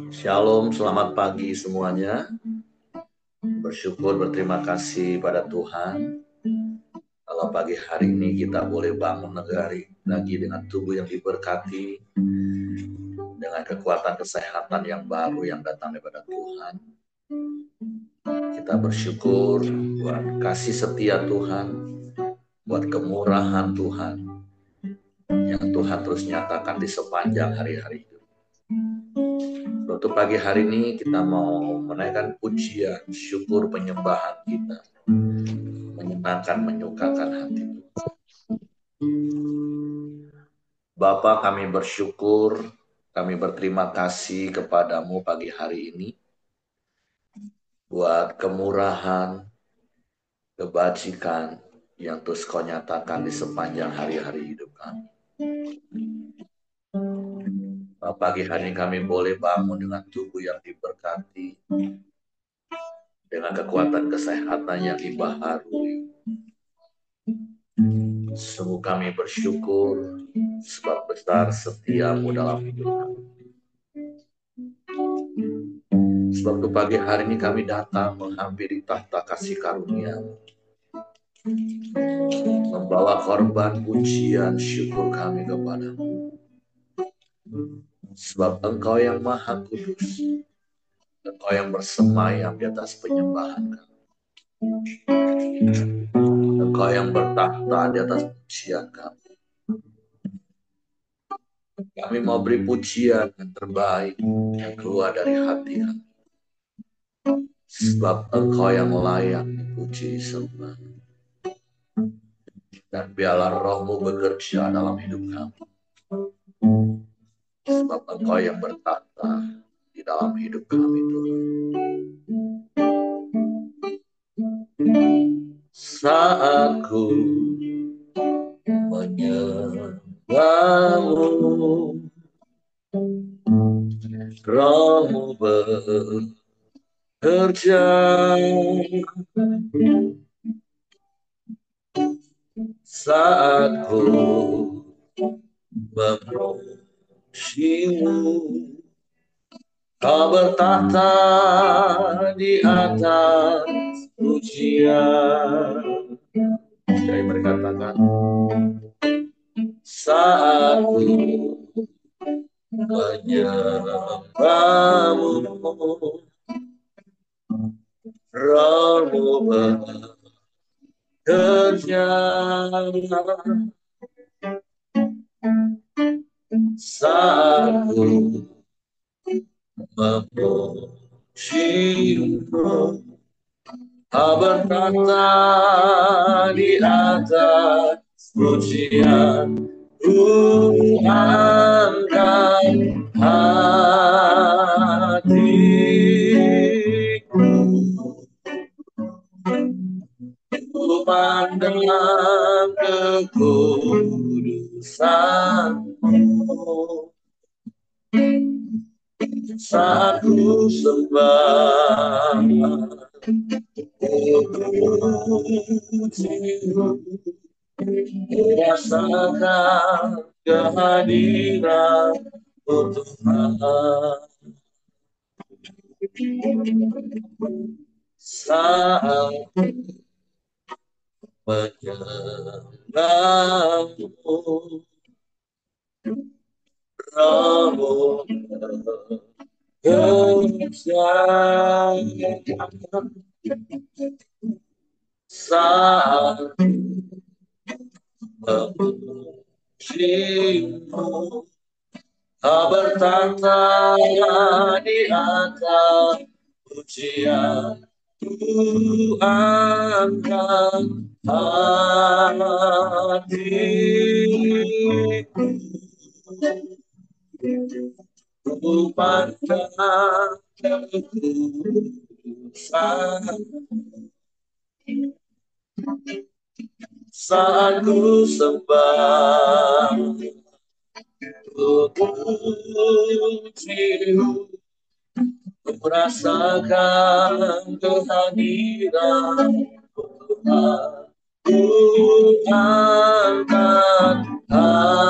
Shalom, selamat pagi semuanya. Bersyukur, berterima kasih pada Tuhan. Kalau pagi hari ini kita boleh bangun negari lagi dengan tubuh yang diberkati, dengan kekuatan kesehatan yang baru yang datang daripada Tuhan. Kita bersyukur buat kasih setia Tuhan, buat kemurahan Tuhan, yang Tuhan terus nyatakan di sepanjang hari-hari hidup. Untuk pagi hari ini kita mau menaikkan pujian, syukur, penyembahan kita, menyenangkan, menyukakan hati Tuhan. Bapa, kami bersyukur, kami berterima kasih kepadamu pagi hari ini buat kemurahan, kebajikan yang terus kau nyatakan di sepanjang hari-hari hidup kami. Pagi hari ini kami boleh bangun dengan tubuh yang diberkati, dengan kekuatan kesehatan yang dibaharui. Sungguh kami bersyukur sebab besar setiamu dalam hidup kami. Sebab itu pagi hari ini kami datang menghampiri tahta kasih karunia, membawa korban pujian syukur kami kepadamu. Sebab Engkau yang maha kudus, Engkau yang bersemayam di atas penyembahan kami. Engkau yang bertahta di atas pujian kami. Kami mau beri pujian yang terbaik yang keluar dari hati kami. Sebab Engkau yang layak dipuji disembah. Dan biarlah rohmu bekerja dalam hidup kami. Sebab Engkau yang bertata di dalam hidup kami Tuhan. Saat ku menyembahmu, rohmu bekerja. Saat ku memujimu, Kau bertahta di atas pujian. Jadi mereka katakan, saat ku menyembahmu, rohmu bekerja. Saat ku memujimu, Kau bertata di atas pujian. Ku angkat hatiku, ku pandang kekudusan-Mu. Saat ku sembah, rasakan kehadiran Tuhan. Saat menyembahmu, rohmu bekerja. Saat memujimu, Kau bertata di atas pujian. Ku angkat hatiku, ku pandang kekudusan. Saat ku sembah, ku pujimu, ku rasakan kehadiran Tuhan. Ku angkat hatiku,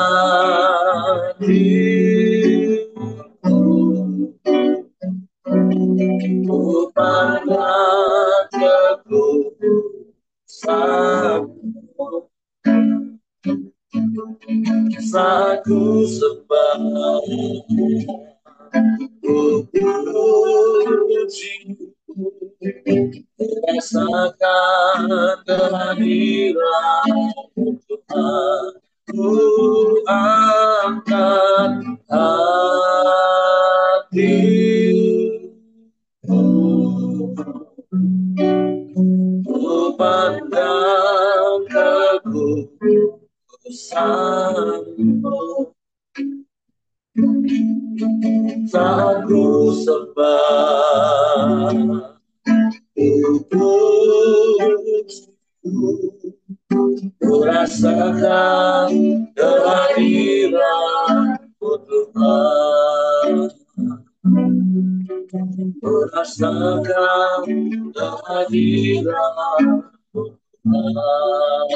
Saku sembah, puji, rasakan kehadiran Tuhan. Ku angkat hati, ku pandang kekudusanmu. Saat ku sembah, ku rasakan kehadiran-Mu Tuhan. Ku rasakan kehadiran-Mu Tuhan.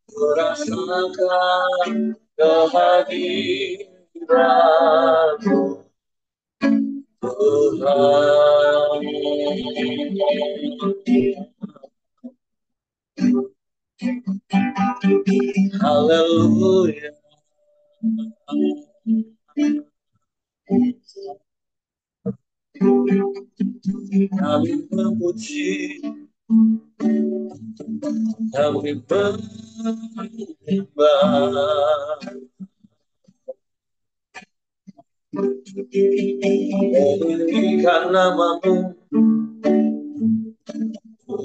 Ku rasakan kehadiran-Mu Tuhan. Haleluya. Kami memuji, kami menyembah, meninggikan nama-Mu,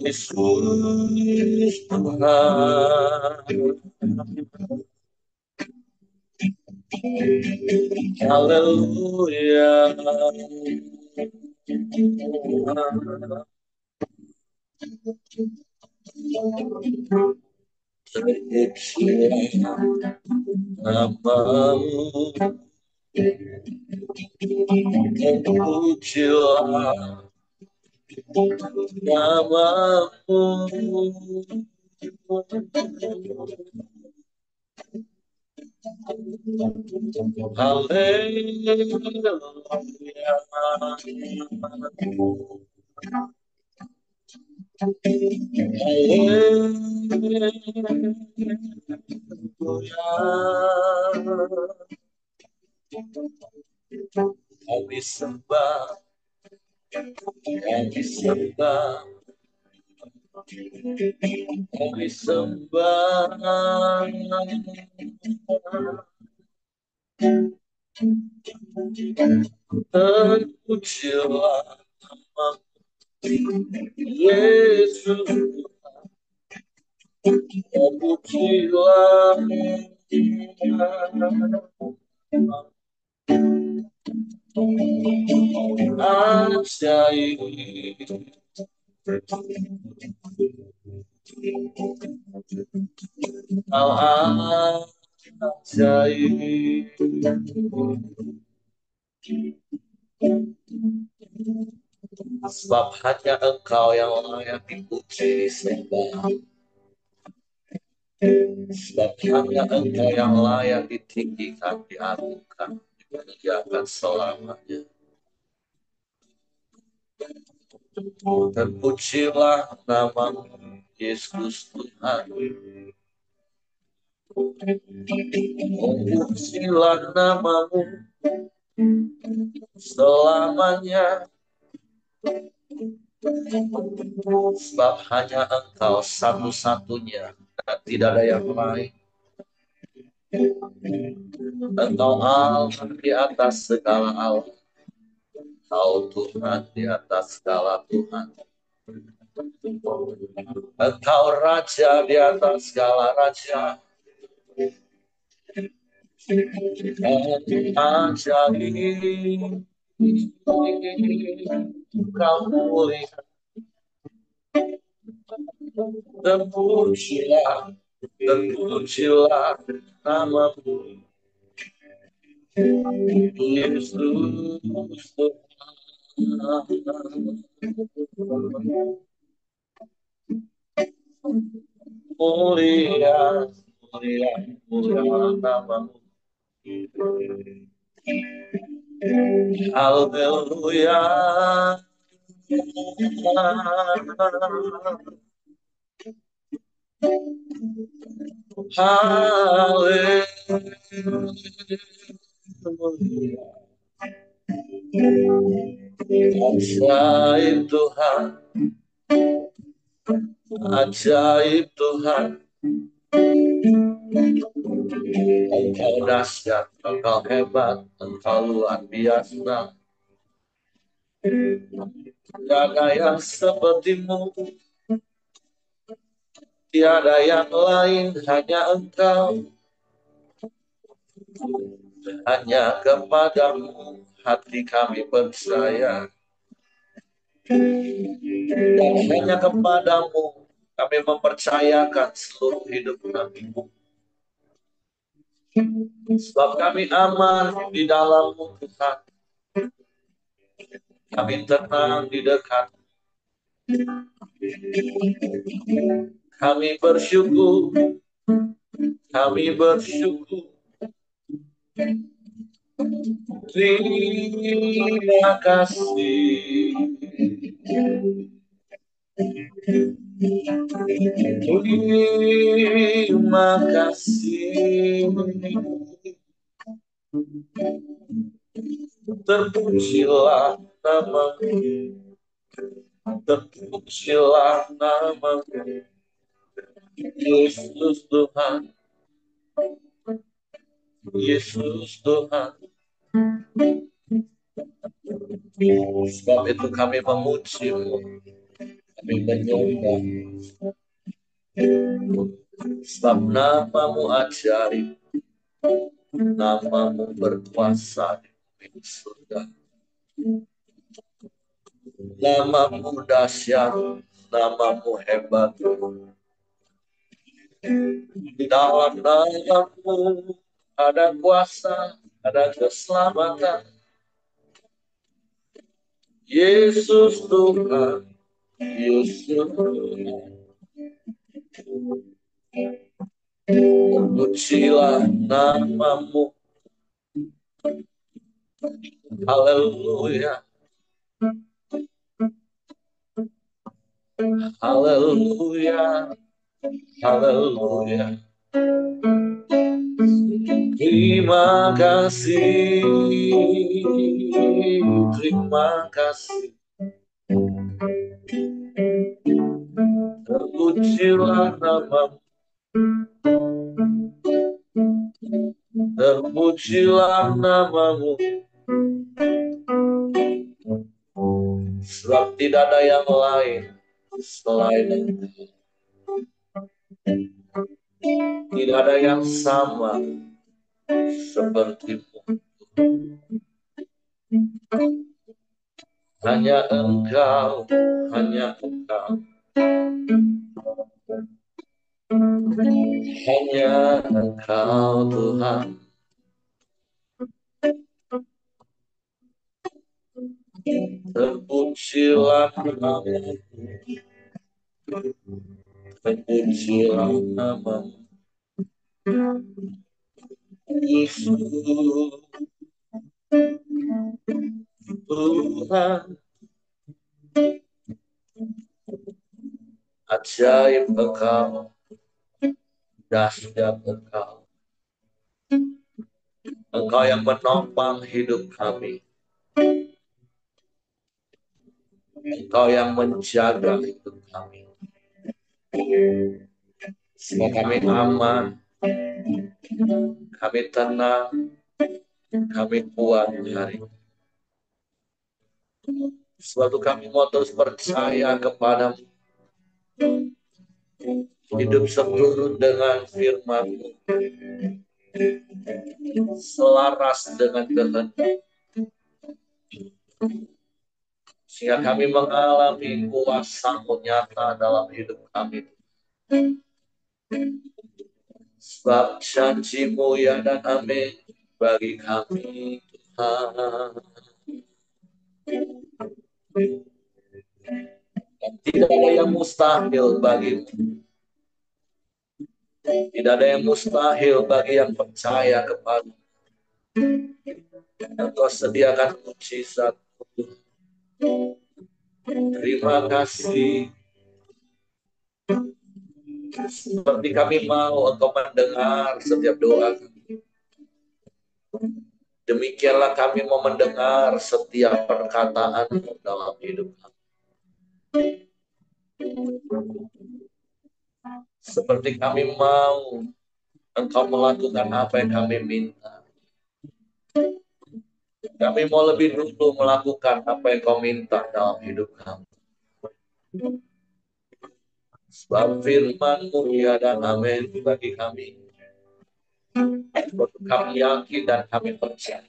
Yesus Tuhan. Haleluya. Terpujilah nama-Mu, terpujilah nama-Mu. Kami sembah, kami sembah, kami sembah. Terpujilah Yesus, terpujilah ajaib, Kau ajaib. Sebab hanya Engkau yang layak dipuji disembah. Sebab hanya Engkau yang layak ditinggikan, diagungkan, dimuliakan selamanya. Terpujilah nama-Mu, Yesus Tuhan. Terpujilah nama-Mu selamanya. Sebab hanya Engkau satu-satunya dan tidak ada yang lain. Engkau Allah di atas segala Allah. Engkau Tuhan di atas segala Tuhan. Engkau Raja di atas segala Raja. Ajaib, Kau mulia. Terpujilah, terpujilah nama-Mu, Yesus Tuhan. Mulia, mulia, mulia nama-Mu. Haleluya. Haleluya. Ajaib Tuhan, ajaib Tuhan. Engkau dahsyat, engkau hebat, engkau luar biasa. Tiada yang sepertimu, tiada yang lain, hanya engkau. Hanya kepadamu hati kami percaya, dan hanya kepadamu kami mempercayakan seluruh hidup kami. Sebab kami aman di dalam-Mu Tuhan. Kami tenang di dekat. Kami bersyukur. Kami bersyukur. Terima kasih. Terima kasih. Terpujilah nama-Mu. Terpujilah nama-Mu. Yesus Tuhan. Yesus Tuhan. Sebab itu kami memuji-Mu. Kami menyembah. Sebab nama-Mu ajaib. Nama-Mu berkuasa di bumi surga. Nama-Mu dahsyat. Nama-Mu hebat. Di dalam nama-Mu ada kuasa, ada keselamatan. Yesus Tuhan, Yesus Tuhan. Terpujilah nama-Mu. Haleluya. Haleluya. Haleluya. Terima kasih. Terima kasih. Terpujilah nama-Mu. Terpujilah nama-Mu. Sebab tidak ada yang lain selain Engkau. Tidak ada yang sama seperti-Mu. Hanya Engkau, hanya Engkau. Hanya Engkau Tuhan. Terpujilah nama-Mu. Terpujilah nama-Mu. Yesus Tuhan. Ajaib Engkau. Dahsyat Engkau. Engkau yang menopang hidup kami. Engkau yang menjaga hidup kami. Semua kami aman, kami tenang, kami kuat hari ini. Suatu kami mau terus percaya kepada-Mu. Hidup seturut dengan firman-Mu. Selaras dengan kehendak. Sehingga kami mengalami kuasa-Mu nyata dalam hidup kami. Sebab janji-Mu ya dan amin bagi kami Tuhan. Dan tidak ada yang mustahil bagi-Mu. Tidak ada yang mustahil bagi yang percaya kepada-Mu. Engkau sediakan mujizat. Terima kasih. Seperti kami mau Engkau mendengar setiap doa kami. Demikianlah kami mau mendengar setiap perkataan dalam hidup kami. Seperti kami mau Engkau melakukan apa yang kami minta. Kami mau lebih dulu melakukan apa yang Kau minta dalam hidup kami. Sebab firman-Mu ya dan amin bagi kami. Kami yakin dan kami percaya.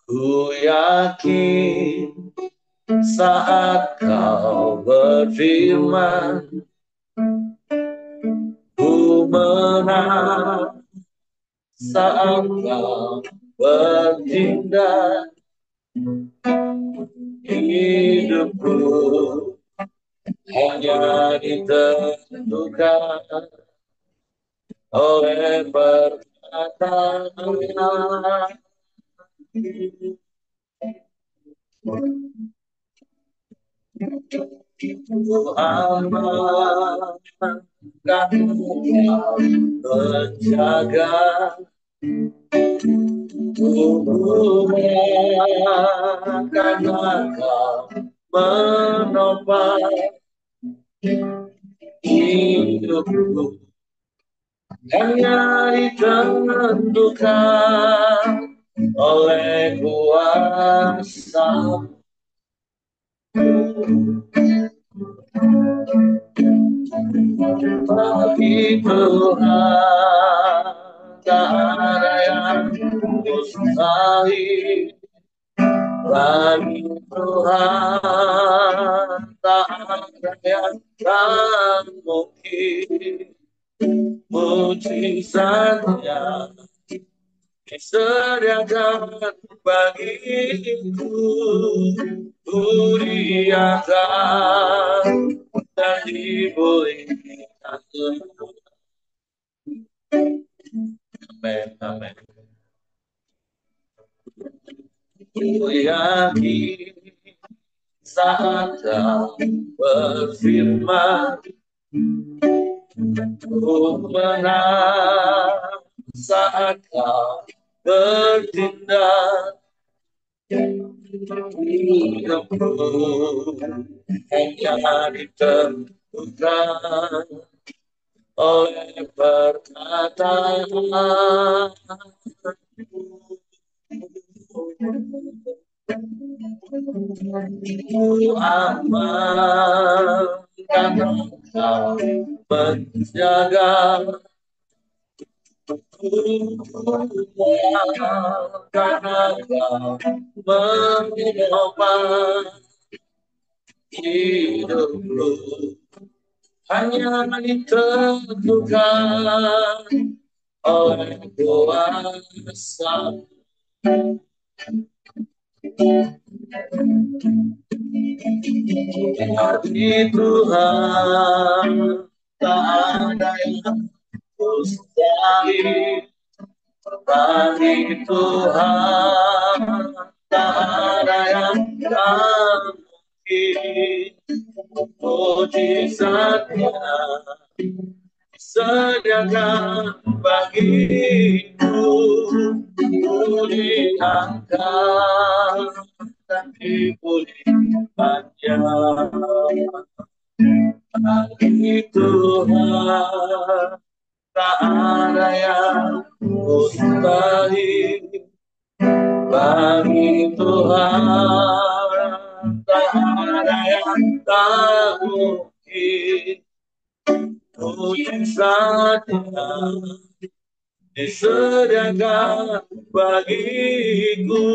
Ku yakin saat Kau berfirman, ku menang saat Kau bertindak. Hidupku hanya ditentukan oleh perkataan. Ku amankan Kau menjaga tubuhnya, karena Kau menopang hidupku hanya ditentukan oleh kuasa. Bagi Tuhan tak ada yang mustahil. Bagi Tuhan tak ada yang tak mungkin. Mujizatnya disediakan bagiku, ku diangkat dan dipulihkan. Amin, amin. Ku yakin saat Kau berfirman, ku menang saat Kau bertindak. Hidupku hanya ditentukan oleh perkataan. Ku aman karena Kau menjaga tubuhnya, karena Kau menopang hidupku hanya ditentukan oleh kuasa. Bagi Tuhan tak ada yang mustahil. Bagi Tuhan tak ada yang tak mungkin. Mujizatnya disediakan bagiku, ku diangkat dan dipulihkannya. Bagi Tuhan tak ada yang mustahil. Bagi Tuhan tak ada yang tak mungkin. Mujizatnya disediakan bagiku,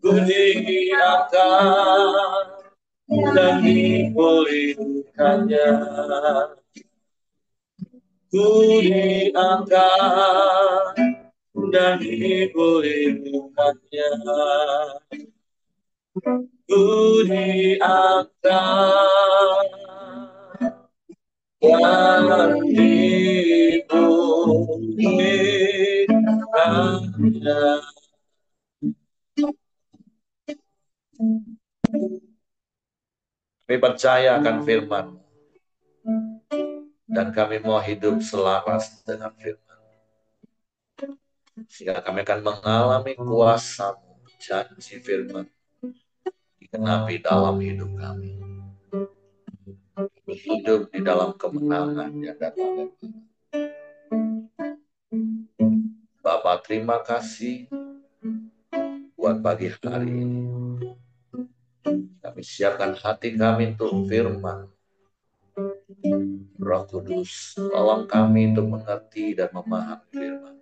ku diangkat dan dipulihkannya. Ku diangkat dan dipulihkannya. Ku diangkat dan dipulihkannya. Kami percaya akan firman dan kami mau hidup selaras dengan firman, sehingga kami akan mengalami kuasa janji firman digenapi dalam hidup kami. Hidup di dalam kemenangan yang datang. Bapak, terima kasih buat pagi hari ini. Kami siapkan hati kami untuk firman. Roh Kudus, tolong kami untuk mengerti dan memahami firman,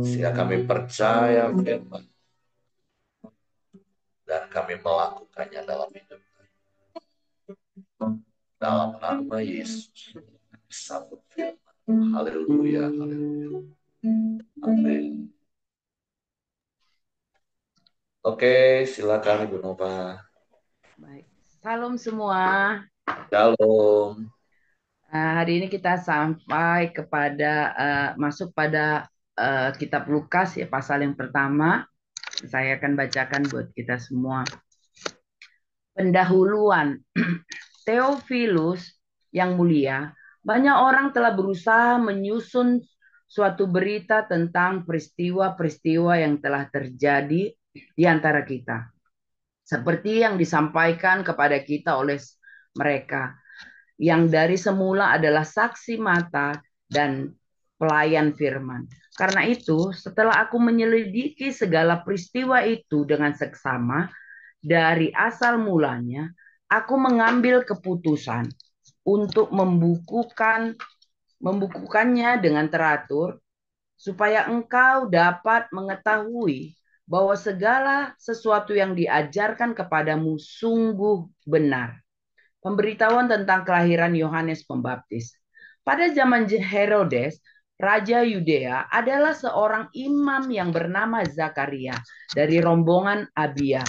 sehingga kami percaya firman dan kami melakukannya dalam hidup kami. Dalam nama Yesus, kami sambut firman. Haleluya, haleluya. Amin. Oke, silakan Ibu Nova. Baik, salam semua. Shalom. Hari ini kita sampai kepada masuk pada kitab Lukas ya, pasal yang pertama. Saya akan bacakan buat kita semua. Pendahuluan. Theophilus yang mulia, banyak orang telah berusaha menyusun suatu berita tentang peristiwa-peristiwa yang telah terjadi di antara kita, seperti yang disampaikan kepada kita oleh mereka, yang dari semula adalah saksi mata dan pelayan firman. Karena itu, setelah aku menyelidiki segala peristiwa itu dengan seksama dari asal mulanya, aku mengambil keputusan untuk membukukannya dengan teratur, supaya engkau dapat mengetahui bahwa segala sesuatu yang diajarkan kepadamu sungguh benar. Pemberitahuan tentang kelahiran Yohanes Pembaptis. Pada zaman Herodes, Raja Yudea, adalah seorang imam yang bernama Zakaria dari rombongan Abia.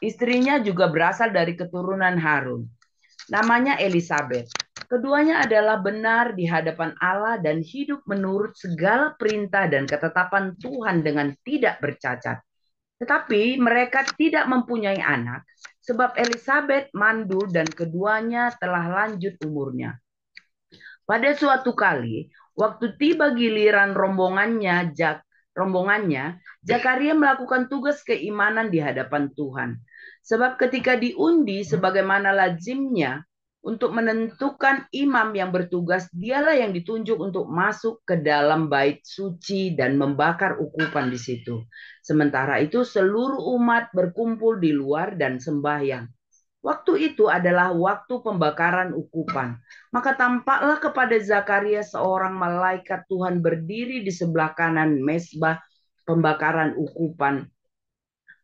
Istrinya juga berasal dari keturunan Harun. Namanya Elizabeth. Keduanya adalah benar di hadapan Allah dan hidup menurut segala perintah dan ketetapan Tuhan dengan tidak bercacat. Tetapi mereka tidak mempunyai anak, sebab Elizabeth mandul dan keduanya telah lanjut umurnya. Pada suatu kali, waktu tiba giliran rombongannya, Zakaria melakukan tugas keimanan di hadapan Tuhan. Sebab ketika diundi sebagaimana lazimnya untuk menentukan imam yang bertugas, dialah yang ditunjuk untuk masuk ke dalam bait suci dan membakar ukupan di situ. Sementara itu seluruh umat berkumpul di luar dan sembahyang. Waktu itu adalah waktu pembakaran ukupan. Maka tampaklah kepada Zakaria seorang malaikat Tuhan berdiri di sebelah kanan mezbah pembakaran ukupan.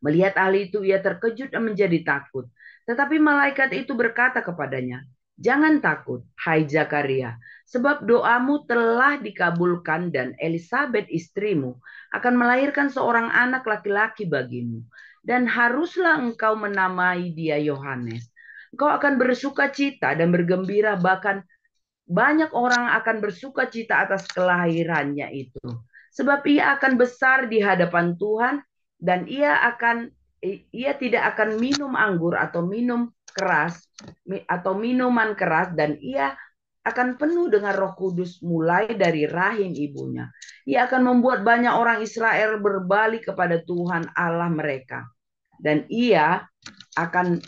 Melihat hal itu, ia terkejut dan menjadi takut. Tetapi malaikat itu berkata kepadanya, "Jangan takut, hai Zakaria, sebab doamu telah dikabulkan dan Elizabeth istrimu akan melahirkan seorang anak laki-laki bagimu. Dan haruslah engkau menamai dia Yohanes. Engkau akan bersuka cita dan bergembira, bahkan banyak orang akan bersuka cita atas kelahirannya itu. Sebab ia akan besar di hadapan Tuhan dan ia tidak akan minum anggur atau minum keras atau minuman keras, dan ia akan penuh dengan Roh Kudus mulai dari rahim ibunya. Ia akan membuat banyak orang Israel berbalik kepada Tuhan Allah mereka. Dan ia akan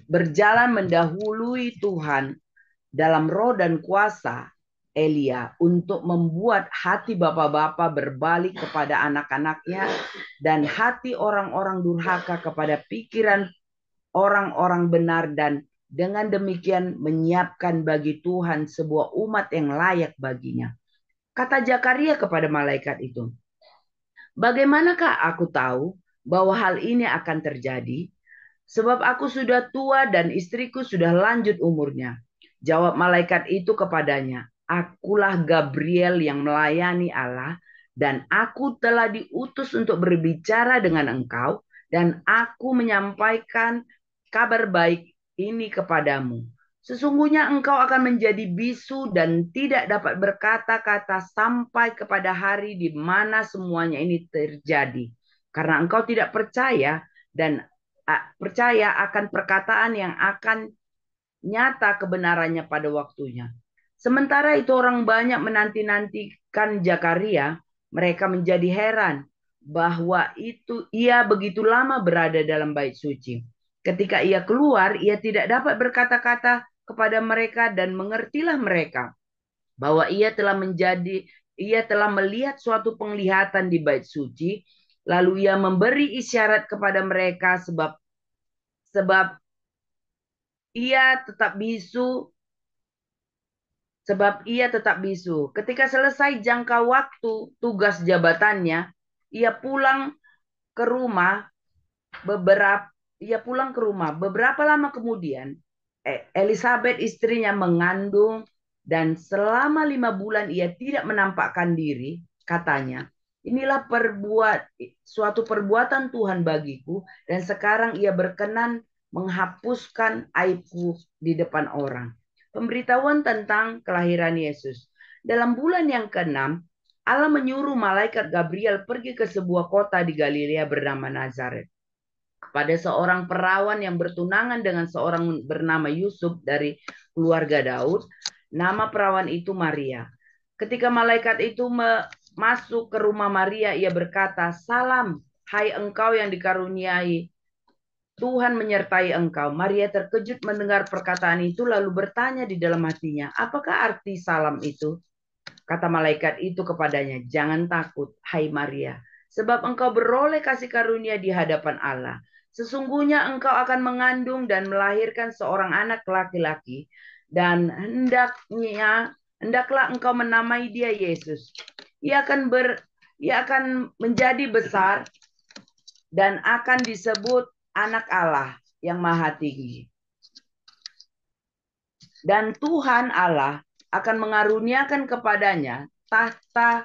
berjalan mendahului Tuhan dalam roh dan kuasa Elia untuk membuat hati bapak-bapak berbalik kepada anak-anaknya dan hati orang-orang durhaka kepada pikiran orang-orang benar, dan dengan demikian menyiapkan bagi Tuhan sebuah umat yang layak baginya. Kata Zakaria kepada malaikat itu, "Bagaimanakah aku tahu bahwa hal ini akan terjadi? Sebab aku sudah tua dan istriku sudah lanjut umurnya." Jawab malaikat itu kepadanya, "Akulah Gabriel yang melayani Allah, dan aku telah diutus untuk berbicara dengan engkau, dan aku menyampaikan kabar baik ini kepadamu. Sesungguhnya engkau akan menjadi bisu dan tidak dapat berkata-kata sampai kepada hari di mana semuanya ini terjadi. karena engkau tidak percaya dan percaya akan perkataan yang akan nyata kebenarannya pada waktunya. Sementara itu orang banyak menanti-nantikan Zakaria, mereka menjadi heran bahwa ia begitu lama berada dalam bait suci. Ketika ia keluar, ia tidak dapat berkata-kata kepada mereka dan mengertilah mereka bahwa ia telah melihat suatu penglihatan di bait suci, lalu ia memberi isyarat kepada mereka sebab ia tetap bisu Ketika selesai jangka waktu tugas jabatannya, ia pulang ke rumah beberapa lama kemudian. Elizabeth istrinya mengandung dan selama 5 bulan ia tidak menampakkan diri, katanya. Inilah suatu perbuatan Tuhan bagiku, dan sekarang ia berkenan menghapuskan aibku di depan orang. Pemberitahuan tentang kelahiran Yesus. Dalam bulan yang ke-6, Allah menyuruh malaikat Gabriel pergi ke sebuah kota di Galilea bernama Nazaret, pada seorang perawan yang bertunangan dengan seorang bernama Yusuf dari keluarga Daud. Nama perawan itu Maria. Ketika malaikat itu masuk ke rumah Maria, ia berkata, "Salam, hai engkau yang dikaruniai, Tuhan menyertai engkau." Maria terkejut mendengar perkataan itu, lalu bertanya di dalam hatinya, "Apakah arti salam itu?" Kata malaikat itu kepadanya, "Jangan takut, hai Maria, sebab engkau beroleh kasih karunia di hadapan Allah. Sesungguhnya engkau akan mengandung dan melahirkan seorang anak laki-laki, dan hendaklah engkau menamai dia Yesus. Ia akan menjadi besar dan akan disebut Anak Allah yang Maha Tinggi. Dan Tuhan Allah akan mengaruniakan kepadanya tahta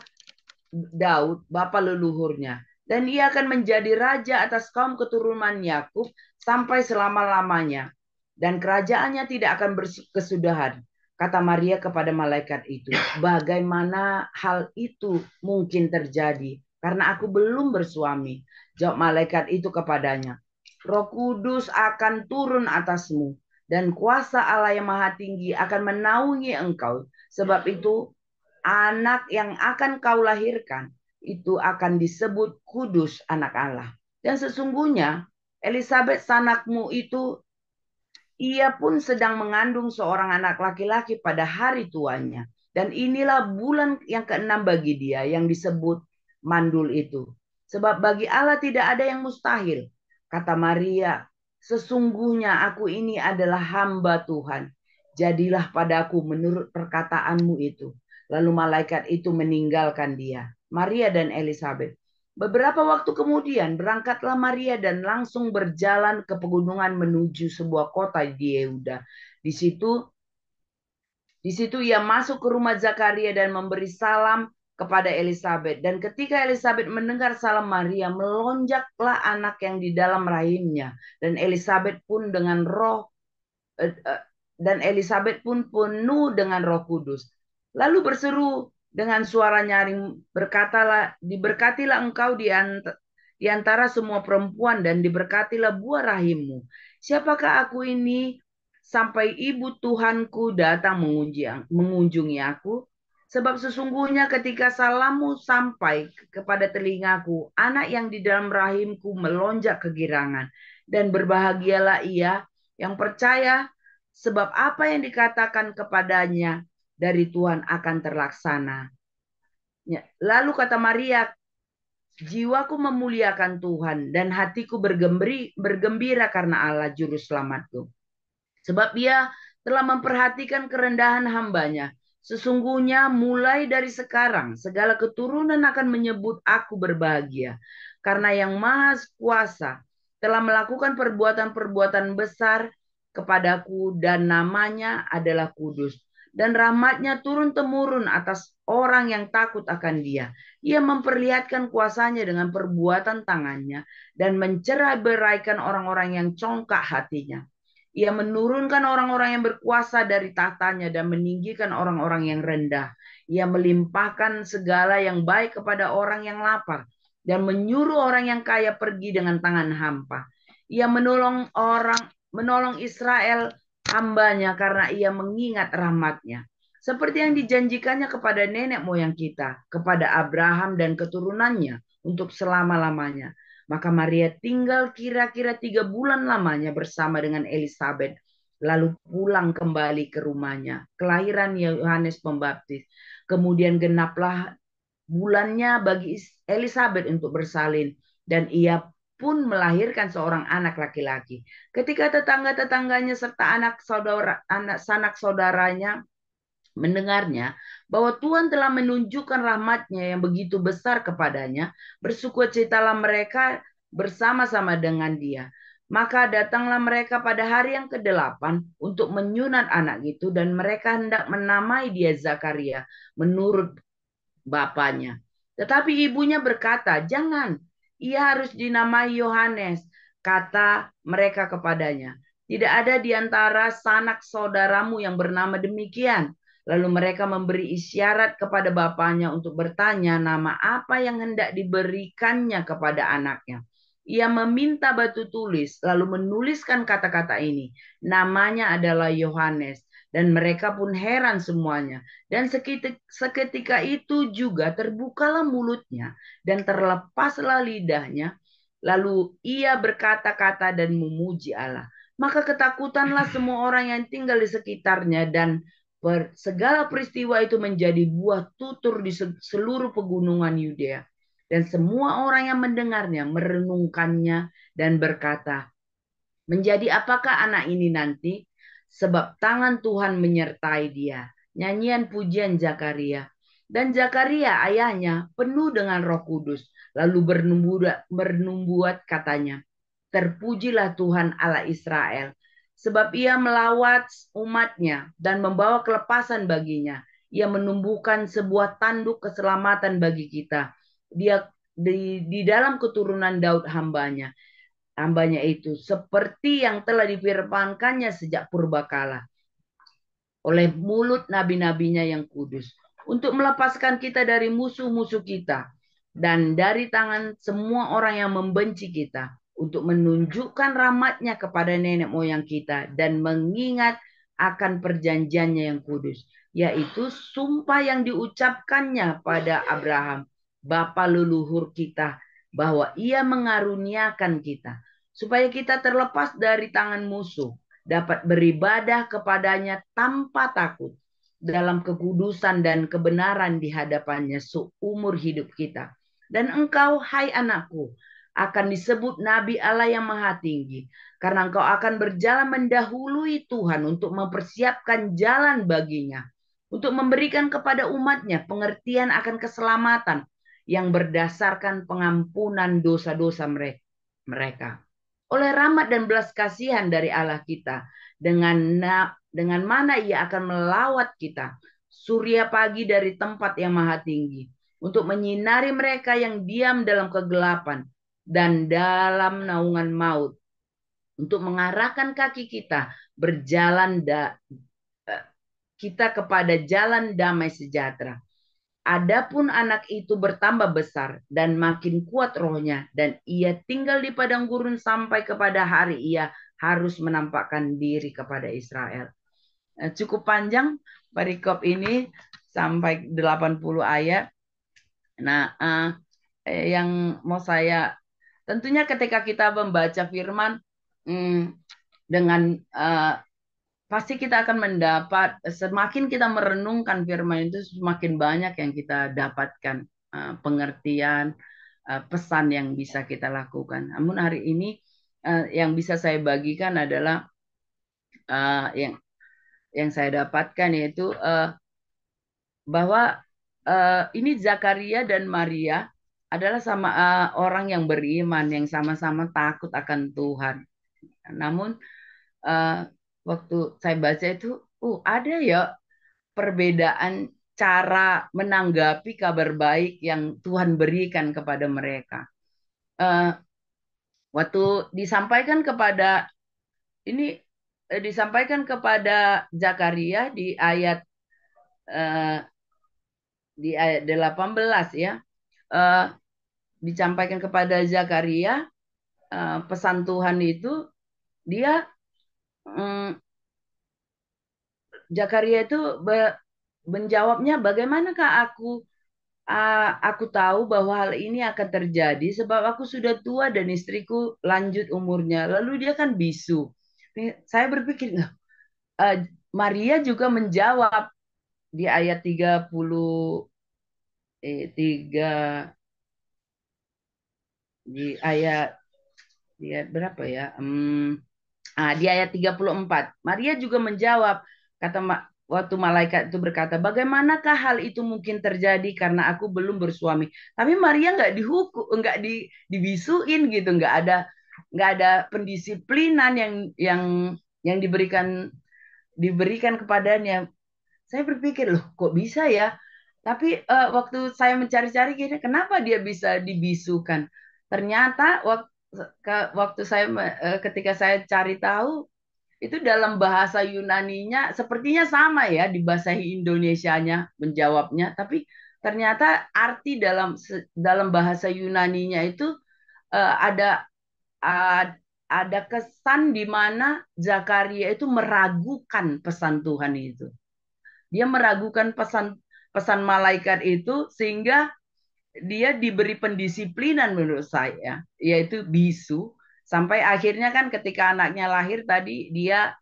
Daud, bapa leluhurnya. Dan ia akan menjadi raja atas kaum keturunan Yakub sampai selama-lamanya. Dan kerajaannya tidak akan berkesudahan. Kata Maria kepada malaikat itu, "Bagaimana hal itu mungkin terjadi? Karena aku belum bersuami." Jawab malaikat itu kepadanya, "Roh Kudus akan turun atasmu, dan kuasa Allah yang Maha Tinggi akan menaungi engkau. Sebab itu anak yang akan kau lahirkan itu akan disebut kudus, Anak Allah. Dan sesungguhnya Elizabeth sanakmu itu, ia pun sedang mengandung seorang anak laki-laki pada hari tuanya. Dan inilah bulan yang ke-6 bagi dia, yang disebut mandul itu. Sebab bagi Allah tidak ada yang mustahil." Kata Maria, "Sesungguhnya aku ini adalah hamba Tuhan. Jadilah padaku menurut perkataanmu itu." Lalu malaikat itu meninggalkan dia, Maria dan Elizabeth. Beberapa waktu kemudian berangkatlah Maria dan langsung berjalan ke pegunungan menuju sebuah kota di Yehuda. Di situ ia masuk ke rumah Zakaria dan memberi salam kepada Elizabeth. Dan ketika Elizabeth mendengar salam Maria, melonjaklah anak yang di dalam rahimnya. Dan Elizabeth pun penuh dengan Roh Kudus. Lalu berseru dengan suara nyaring, "Diberkatilah engkau di antara semua perempuan, dan diberkatilah buah rahimmu. Siapakah aku ini sampai ibu Tuhanku datang mengunjungi aku? Sebab sesungguhnya ketika salammu sampai kepada telingaku, anak yang di dalam rahimku melonjak kegirangan. Dan berbahagialah ia yang percaya, sebab apa yang dikatakan kepadanya dari Tuhan akan terlaksana." Lalu kata Maria, "Jiwaku memuliakan Tuhan, dan hatiku bergembira karena Allah Juru Selamatku. Sebab ia telah memperhatikan kerendahan hambanya. Sesungguhnya mulai dari sekarang segala keturunan akan menyebut aku berbahagia. Karena Yang Maha Kuasa telah melakukan perbuatan-perbuatan besar kepadaku, dan namanya adalah kudus. Dan rahmatnya turun-temurun atas orang yang takut akan dia. Ia memperlihatkan kuasanya dengan perbuatan tangannya, dan mencerai-beraikan orang-orang yang congkak hatinya. Ia menurunkan orang-orang yang berkuasa dari tahtanya dan meninggikan orang-orang yang rendah. Ia melimpahkan segala yang baik kepada orang yang lapar, dan menyuruh orang yang kaya pergi dengan tangan hampa. Ia menolong Israel hambanya karena ia mengingat rahmatnya. Seperti yang dijanjikannya kepada nenek moyang kita, kepada Abraham dan keturunannya untuk selama-lamanya. Maka Maria tinggal kira-kira 3 bulan lamanya bersama dengan Elizabeth, lalu pulang kembali ke rumahnya. Kelahiran Yohanes Pembaptis. Kemudian genaplah bulannya bagi Elizabeth untuk bersalin, dan ia pun melahirkan seorang anak laki-laki. Ketika tetangga-tetangganya serta anak sanak saudaranya mendengarnya bahwa Tuhan telah menunjukkan rahmatnya yang begitu besar kepadanya, bersukacitalah mereka bersama-sama dengan dia. Maka datanglah mereka pada hari yang ke-8 untuk menyunat anak itu, dan mereka hendak menamai dia Zakaria menurut bapaknya. Tetapi ibunya berkata, jangan, ia harus dinamai Yohanes. Kata mereka kepadanya, tidak ada di antara sanak saudaramu yang bernama demikian. Lalu mereka memberi isyarat kepada bapaknya untuk bertanya nama apa yang hendak diberikannya kepada anaknya. Ia meminta batu tulis, lalu menuliskan kata-kata ini. Namanya adalah Yohanes. Dan mereka pun heran semuanya. Dan seketika itu juga terbukalah mulutnya dan terlepaslah lidahnya. Lalu ia berkata-kata dan memuji Allah. Maka ketakutanlah semua orang yang tinggal di sekitarnya, dan segala peristiwa itu menjadi buah tutur di seluruh pegunungan Yudea. Dan semua orang yang mendengarnya merenungkannya dan berkata, menjadi apakah anak ini nanti? Sebab tangan Tuhan menyertai dia. Nyanyian pujian Zakaria. Dan Zakaria ayahnya penuh dengan Roh Kudus. Lalu bernubuat katanya, terpujilah Tuhan Allah Israel. Sebab ia melawat umatnya dan membawa kelepasan baginya. Ia menumbuhkan sebuah tanduk keselamatan bagi kita. Dia di dalam keturunan Daud hambanya itu, seperti yang telah difirmankannya sejak purbakala oleh mulut nabi-nabinya yang kudus, untuk melepaskan kita dari musuh-musuh kita dan dari tangan semua orang yang membenci kita, untuk menunjukkan rahmatnya kepada nenek moyang kita dan mengingat akan perjanjiannya yang kudus, yaitu sumpah yang diucapkannya pada Abraham, bapa leluhur kita, bahwa ia mengaruniakan kita supaya kita terlepas dari tangan musuh, dapat beribadah kepadanya tanpa takut dalam kekudusan dan kebenaran di hadapannya seumur hidup kita. Dan engkau, hai anakku, akan disebut Nabi Allah yang Maha Tinggi, karena engkau akan berjalan mendahului Tuhan untuk mempersiapkan jalan baginya, untuk memberikan kepada umatnya pengertian akan keselamatan yang berdasarkan pengampunan dosa-dosa mereka. Oleh rahmat dan belas kasihan dari Allah kita, dengan mana ia akan melawat kita, surya pagi dari tempat yang maha tinggi, untuk menyinari mereka yang diam dalam kegelapan dan dalam naungan maut, untuk mengarahkan kaki kita berjalan kita kepada jalan damai sejahtera. Adapun anak itu bertambah besar dan makin kuat rohnya, dan ia tinggal di padang gurun sampai kepada hari ia harus menampakkan diri kepada Israel. Cukup panjang perikop ini sampai 80 ayat. Nah, yang mau saya, tentunya ketika kita membaca firman dengan pasti kita akan mendapat, semakin kita merenungkan firman itu, semakin banyak yang kita dapatkan pengertian, pesan yang bisa kita lakukan. Namun hari ini yang bisa saya bagikan adalah yang saya dapatkan, yaitu bahwa ini Zakaria dan Maria adalah sama orang yang beriman, yang sama-sama takut akan Tuhan. Namun waktu saya baca itu, ada ya perbedaan cara menanggapi kabar baik yang Tuhan berikan kepada mereka. Waktu disampaikan kepada ini disampaikan kepada Zakaria di ayat 18 ya. disampaikan kepada Zakaria, pesan Tuhan itu, dia mm, Zakaria itu menjawabnya, bagaimanakah aku tahu bahwa hal ini akan terjadi sebab aku sudah tua dan istriku lanjut umurnya. Lalu dia kan bisu. Saya berpikir, eh, Maria juga menjawab di ayat 30, 3, di ayat berapa ya? Di ayat 34, Maria juga menjawab, waktu malaikat itu berkata, bagaimanakah hal itu mungkin terjadi karena aku belum bersuami. Tapi Maria nggak dihukum, nggak dibisuin gitu, nggak ada pendisiplinan yang diberikan kepadanya. Saya berpikir, loh kok bisa ya? Tapi waktu saya mencari-cari gini, kenapa dia bisa dibisukan? Ternyata ketika saya cari tahu, itu dalam bahasa Yunaninya sepertinya sama ya, di bahasa Indonesianya menjawabnya, tapi ternyata arti dalam bahasa Yunaninya itu ada kesan di mana Zakaria itu meragukan pesan Tuhan itu. Dia meragukan pesan pesan malaikat itu sehingga dia diberi pendisiplinan menurut saya, yaitu bisu, sampai akhirnya kan ketika anaknya lahir tadi dia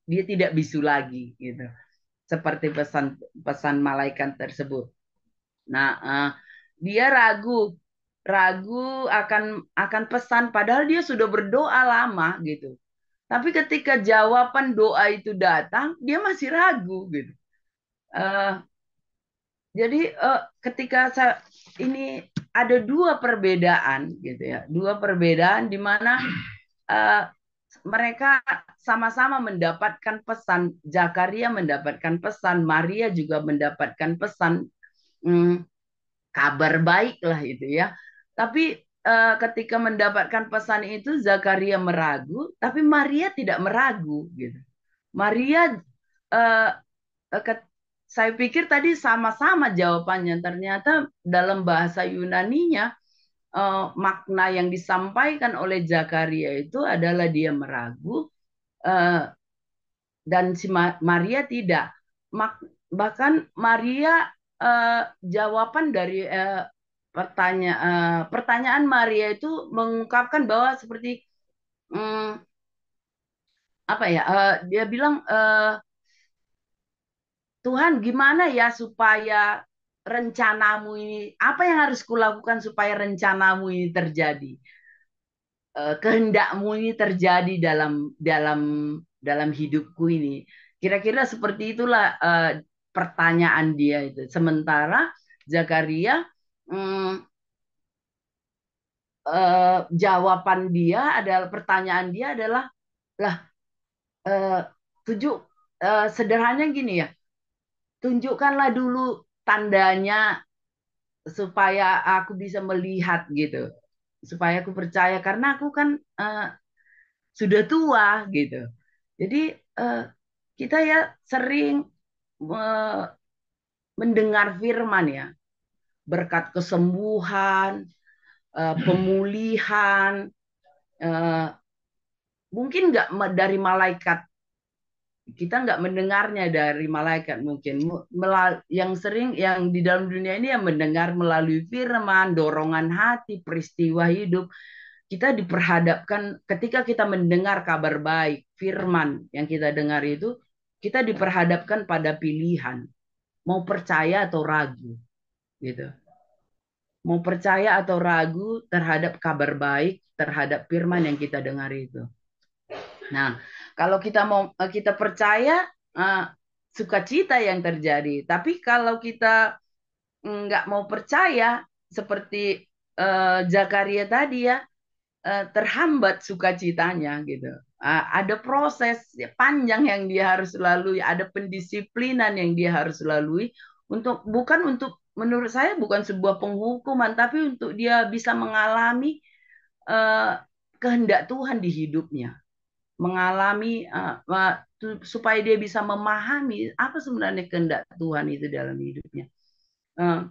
tidak bisu lagi gitu. Seperti pesan pesan malaikat tersebut. Nah, dia ragu ragu akan pesan padahal dia sudah berdoa lama gitu. Tapi ketika jawaban doa itu datang, dia masih ragu gitu. Eh, Jadi ketika ini ada dua perbedaan gitu ya, dua perbedaan di mana eh, mereka sama-sama mendapatkan pesan. Zakaria mendapatkan pesan, Maria juga mendapatkan pesan, hmm, kabar baik lah itu ya. Tapi ketika mendapatkan pesan itu Zakaria meragu, tapi Maria tidak meragu gitu. Maria eh, saya pikir tadi sama-sama jawabannya. Ternyata dalam bahasa Yunaninya makna yang disampaikan oleh Zakaria itu adalah dia meragu, eh, dan si Maria tidak. Bahkan Maria, jawaban dari pertanyaan Maria itu mengungkapkan bahwa seperti, hmm, apa ya? Dia bilang, Tuhan, gimana ya supaya rencanamu ini, apa yang harus kulakukan supaya rencanamu ini terjadi? Kehendakmu ini terjadi dalam hidupku ini. Kira-kira seperti itulah pertanyaan dia itu. Sementara Zakaria, mm, jawaban dia adalah, pertanyaan dia adalah, lah, eh, tujuh sederhananya gini ya, tunjukkanlah dulu tandanya supaya aku bisa melihat gitu, supaya aku percaya karena aku kan eh, sudah tua gitu. Jadi eh, kita ya sering eh, mendengar firman ya, berkat kesembuhan, pemulihan, eh, mungkin nggak dari malaikat, kita nggak mendengarnya dari malaikat mungkin. Yang sering yang di dalam dunia ini yang mendengar melalui firman, dorongan hati, peristiwa hidup. Kita diperhadapkan ketika kita mendengar kabar baik, firman yang kita dengar itu, kita diperhadapkan pada pilihan, mau percaya atau ragu, gitu. Mau percaya atau ragu terhadap kabar baik, terhadap firman yang kita dengar itu. Nah, kalau kita percaya, eh, sukacita yang terjadi. Tapi kalau kita nggak mau percaya, seperti Zakaria tadi ya, terhambat sukacitanya gitu. Ada proses ya, panjang yang dia harus lalui, ada pendisiplinan yang dia harus lalui bukan untuk, menurut saya bukan sebuah penghukuman, tapi untuk dia bisa mengalami eh, kehendak Tuhan di hidupnya, mengalami supaya dia bisa memahami apa sebenarnya kehendak Tuhan itu dalam hidupnya. Eh,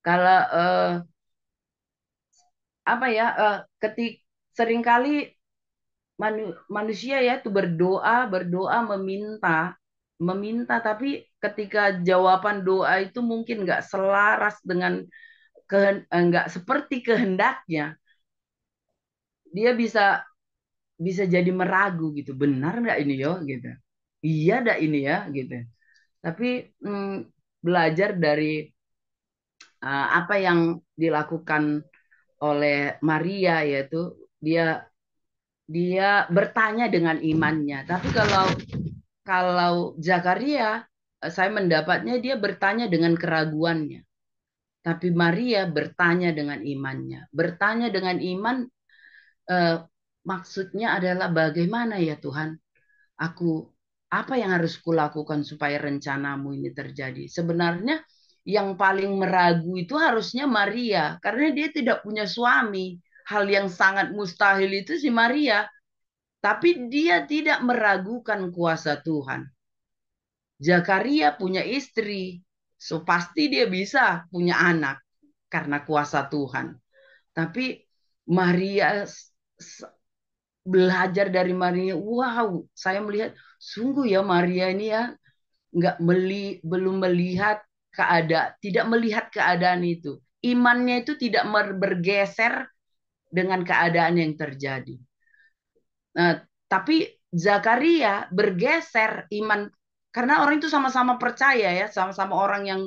kalau apa ya, seringkali manusia ya tuh berdoa, berdoa meminta, meminta, tapi ketika jawaban doa itu mungkin nggak selaras dengan nggak seperti kehendaknya, dia bisa bisa jadi meragu gitu, benar nggak ini yo gitu, iya nggak ini ya gitu. Tapi belajar dari apa yang dilakukan oleh Maria, yaitu dia dia bertanya dengan imannya. Tapi kalau kalau Zakaria, saya mendapatnya dia bertanya dengan keraguannya. Tapi Maria bertanya dengan imannya. Bertanya dengan iman, eh, maksudnya adalah bagaimana ya Tuhan? Aku apa yang harus kulakukan supaya rencanamu ini terjadi? Sebenarnya yang paling meragu itu harusnya Maria, karena dia tidak punya suami. Hal yang sangat mustahil itu si Maria. Tapi dia tidak meragukan kuasa Tuhan. Zakaria punya istri, so pasti dia bisa punya anak karena kuasa Tuhan. Tapi Maria, belajar dari Maria, wow, saya melihat sungguh ya Maria ini ya nggak belum melihat keadaan, tidak melihat keadaan itu. Imannya itu tidak bergeser dengan keadaan yang terjadi. Nah, tapi Zakaria bergeser iman karena orang itu sama-sama percaya ya, sama-sama orang yang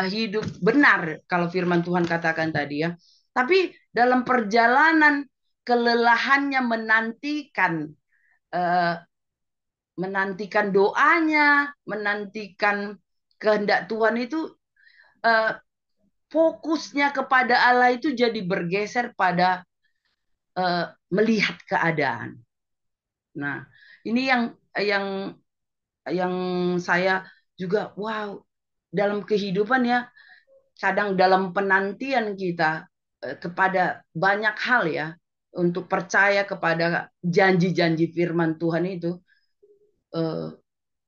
hidup benar kalau firman Tuhan katakan tadi ya. Tapi dalam perjalanan kelelahannya menantikan eh, menantikan doanya, menantikan kehendak Tuhan itu eh, fokusnya kepada Allah itu jadi bergeser pada melihat keadaan. Nah, ini yang yang saya juga wow dalam kehidupan ya, kadang dalam penantian kita kepada banyak hal ya, untuk percaya kepada janji-janji firman Tuhan itu, eh,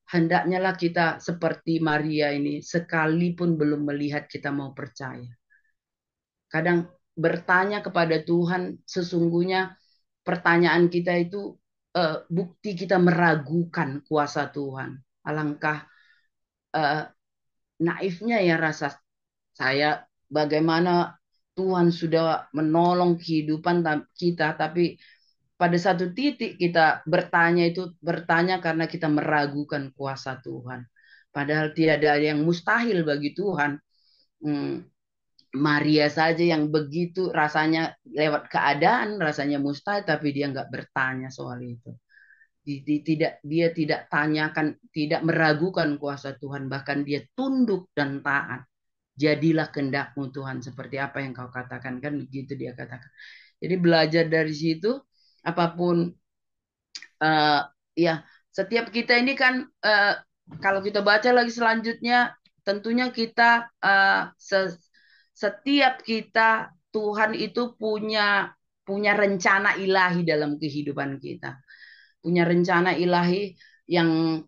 hendaknya lah kita seperti Maria ini, sekalipun belum melihat kita mau percaya. Kadang bertanya kepada Tuhan, sesungguhnya pertanyaan kita itu bukti kita meragukan kuasa Tuhan. Alangkah eh, naifnya ya rasa saya, bagaimana Tuhan sudah menolong kehidupan kita, tapi pada satu titik kita bertanya itu bertanya karena kita meragukan kuasa Tuhan. Padahal tiada yang mustahil bagi Tuhan. Hmm, Maria saja yang begitu rasanya lewat keadaan rasanya mustahil, tapi dia nggak bertanya soal itu. Dia tidak tanyakan, tidak meragukan kuasa Tuhan, bahkan dia tunduk dan taat. Jadilah kehendakmu Tuhan seperti apa yang kau katakan, kan begitu dia katakan. Jadi belajar dari situ, apapun uh, ya setiap kita ini kan kalau kita baca lagi selanjutnya, tentunya kita setiap kita Tuhan itu punya punya rencana ilahi dalam kehidupan kita, punya rencana ilahi yang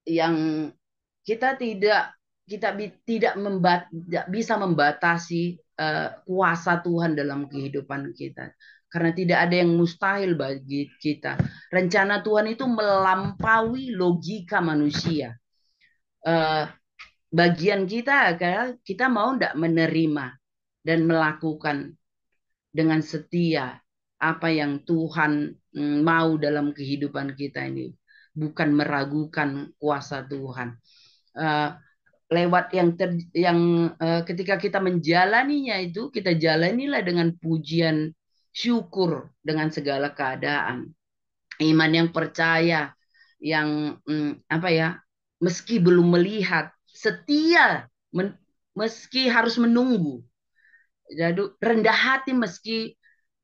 yang kita tidak tidak bisa membatasi kuasa Tuhan dalam kehidupan kita. Karena tidak ada yang mustahil bagi kita. Rencana Tuhan itu melampaui logika manusia. Eh, Bagian kita adalah kita mau tidak menerima dan melakukan dengan setia apa yang Tuhan mau dalam kehidupan kita ini. Bukan meragukan kuasa Tuhan. Eh, Lewat ketika kita menjalaninya itu, kita jalanilah dengan pujian syukur dengan segala keadaan. Iman yang percaya, yang apa ya, meski belum melihat, setia meski harus menunggu. Jadi rendah hati meski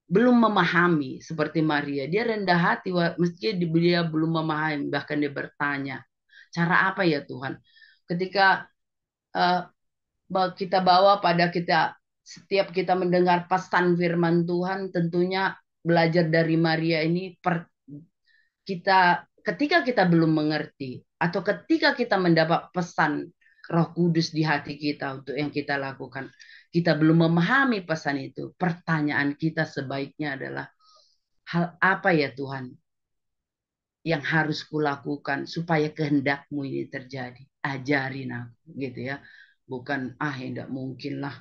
belum memahami, seperti Maria. Dia rendah hati meski dia belum memahami, bahkan dia bertanya, cara apa ya Tuhan? Ketika eh, kita bawa pada kita, setiap kita mendengar pesan firman Tuhan, tentunya belajar dari Maria ini, kita ketika kita belum mengerti atau ketika kita mendapat pesan Roh Kudus di hati kita untuk yang kita lakukan, kita belum memahami pesan itu, pertanyaan kita sebaiknya adalah, hal apa ya Tuhan yang harus kulakukan supaya kehendak-Mu ini terjadi? Ajarin aku, gitu ya. Bukan, tidak mungkin lah.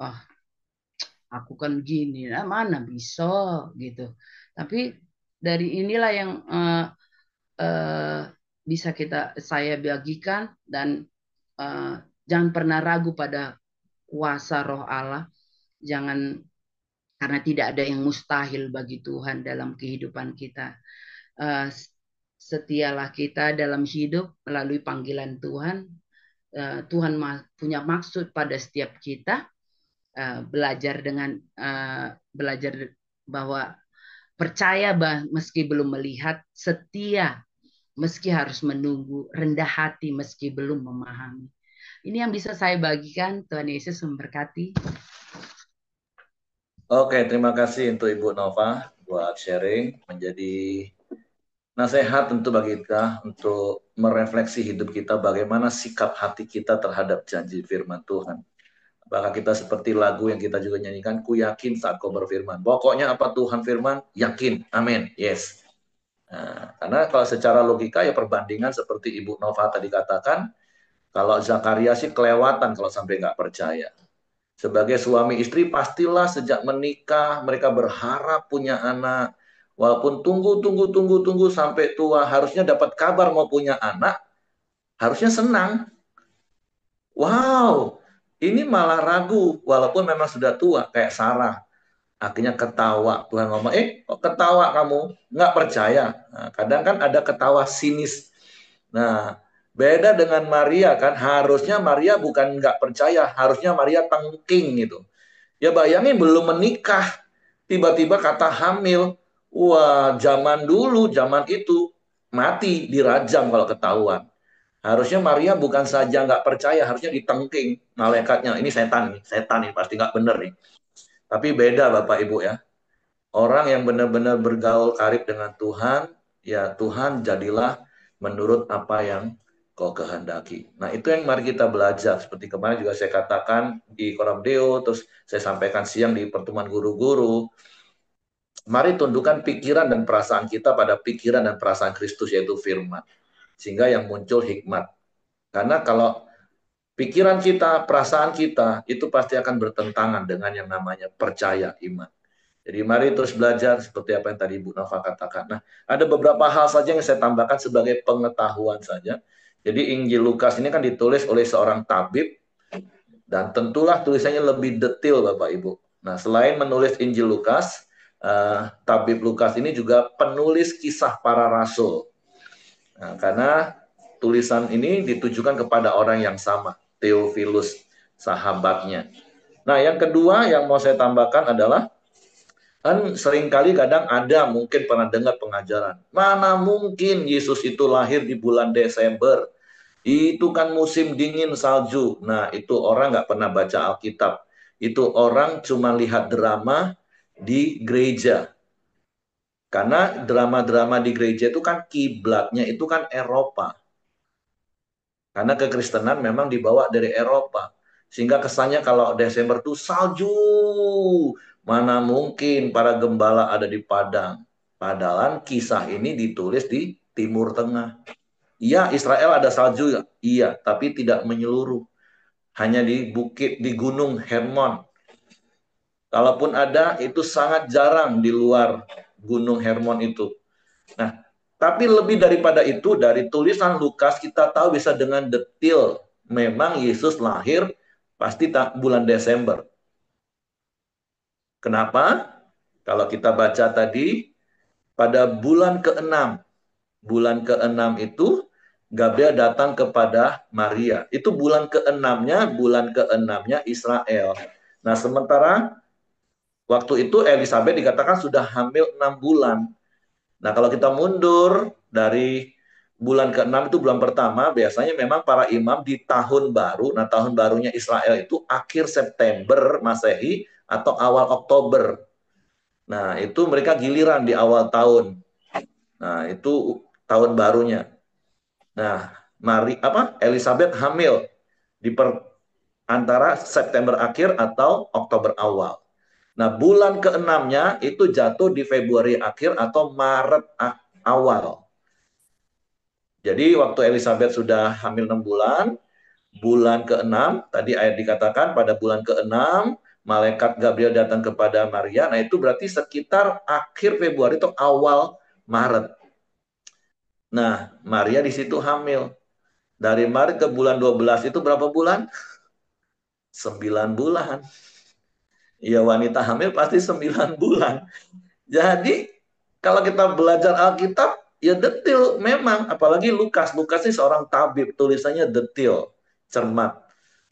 Ah, aku kan gini, mana bisa, gitu. Tapi dari inilah yang eh, bisa saya bagikan, dan eh, jangan pernah ragu pada kuasa Roh Allah. Jangan, karena tidak ada yang mustahil bagi Tuhan dalam kehidupan kita. Eh, Setialah kita dalam hidup melalui panggilan Tuhan. Tuhan punya maksud pada setiap kita. Belajar bahwa percaya, meski belum melihat, setia meski harus menunggu, rendah hati meski belum memahami. Ini yang bisa saya bagikan. Tuhan Yesus memberkati. Oke, terima kasih untuk Ibu Nova buat sharing, menjadi nasihat tentu bagi kita untuk merefleksi hidup kita, bagaimana sikap hati kita terhadap janji firman Tuhan. Apakah kita seperti lagu yang kita juga nyanyikan, ku yakin saat kau berfirman. Pokoknya apa Tuhan firman, yakin, amin, yes. Nah, karena kalau secara logika ya perbandingan seperti Ibu Nova tadi katakan, kalau Zakaria sih kelewatan kalau sampai nggak percaya. Sebagai suami istri pastilah sejak menikah mereka berharap punya anak. Walaupun tunggu sampai tua harusnya dapat kabar mau punya anak, harusnya senang. Wow, ini malah ragu walaupun memang sudah tua kayak Sarah. Akhirnya ketawa. Tuhan ngomong, kok ketawa kamu? Nggak percaya. Nah, kadang kan ada ketawa sinis. Nah, beda dengan Maria kan. Harusnya Maria bukan nggak percaya. Harusnya Maria tengking gitu. Ya bayangin belum menikah, tiba-tiba kata hamil. Wah, zaman dulu, zaman itu, mati, dirajam kalau ketahuan. Harusnya Maria bukan saja nggak percaya, harusnya ditengking malaikatnya. Ini setan nih, pasti nggak bener nih. Tapi beda Bapak Ibu ya. Orang yang benar-benar bergaul karib dengan Tuhan, ya Tuhan jadilah menurut apa yang kau kehendaki. Nah itu yang mari kita belajar. Seperti kemarin juga saya katakan di Koramdeo, terus saya sampaikan siang di pertemuan guru-guru. Mari tundukkan pikiran dan perasaan kita pada pikiran dan perasaan Kristus, yaitu firman. Sehingga yang muncul hikmat. Karena kalau pikiran kita, perasaan kita, itu pasti akan bertentangan dengan yang namanya percaya iman. Jadi mari terus belajar seperti apa yang tadi Ibu Nova katakan. Nah, ada beberapa hal saja yang saya tambahkan sebagai pengetahuan saja. Jadi Injil Lukas ini kan ditulis oleh seorang tabib, dan tentulah tulisannya lebih detail Bapak Ibu. Nah, selain menulis Injil Lukas, tabib Lukas ini juga penulis kisah para rasul. Nah, karena tulisan ini ditujukan kepada orang yang sama, Theophilus, sahabatnya. Nah, yang kedua yang mau saya tambahkan adalah, kan seringkali kadang ada mungkin pernah dengar pengajaran, mana mungkin Yesus itu lahir di bulan Desember, itu kan musim dingin salju. Nah itu orang nggak pernah baca Alkitab, itu orang cuma lihat drama di gereja. Karena drama-drama di gereja itu kan kiblatnya itu kan Eropa. Karena kekristenan memang dibawa dari Eropa. Sehingga kesannya kalau Desember itu salju. Mana mungkin para gembala ada di padang. Padahal kisah ini ditulis di Timur Tengah. Iya, Israel ada salju. Iya, tapi tidak menyeluruh. Hanya di bukit, di gunung Hermon. Kalaupun ada, itu sangat jarang di luar gunung Hermon itu. Nah, tapi lebih daripada itu, dari tulisan Lukas kita tahu bisa dengan detail memang Yesus lahir pasti bulan Desember. Kenapa? Kalau kita baca tadi, pada bulan ke-6 itu Gabriel datang kepada Maria. Itu bulan ke-6-nya Israel. Nah, sementara waktu itu Elizabeth dikatakan sudah hamil 6 bulan. Nah, kalau kita mundur dari bulan ke-6 itu bulan pertama, biasanya memang para imam di tahun baru. Nah, tahun barunya Israel itu akhir September Masehi atau awal Oktober. Nah, itu mereka giliran di awal tahun. Nah, itu tahun barunya. Nah, Elizabeth hamil di antara September akhir atau Oktober awal. Nah, bulan ke-6-nya itu jatuh di Februari akhir atau Maret awal. Jadi waktu Elizabeth sudah hamil 6 bulan, bulan ke-6, tadi ayat dikatakan pada bulan ke-6, malaikat Gabriel datang kepada Maria. Nah, itu berarti sekitar akhir Februari atau awal Maret. Nah, Maria di situ hamil. Dari Maret ke bulan 12 itu berapa bulan? 9 bulan. Ya, wanita hamil pasti 9 bulan. Jadi, kalau kita belajar Alkitab, ya detil memang. Apalagi Lukas. Lukas ini seorang tabib, tulisannya detil, cermat.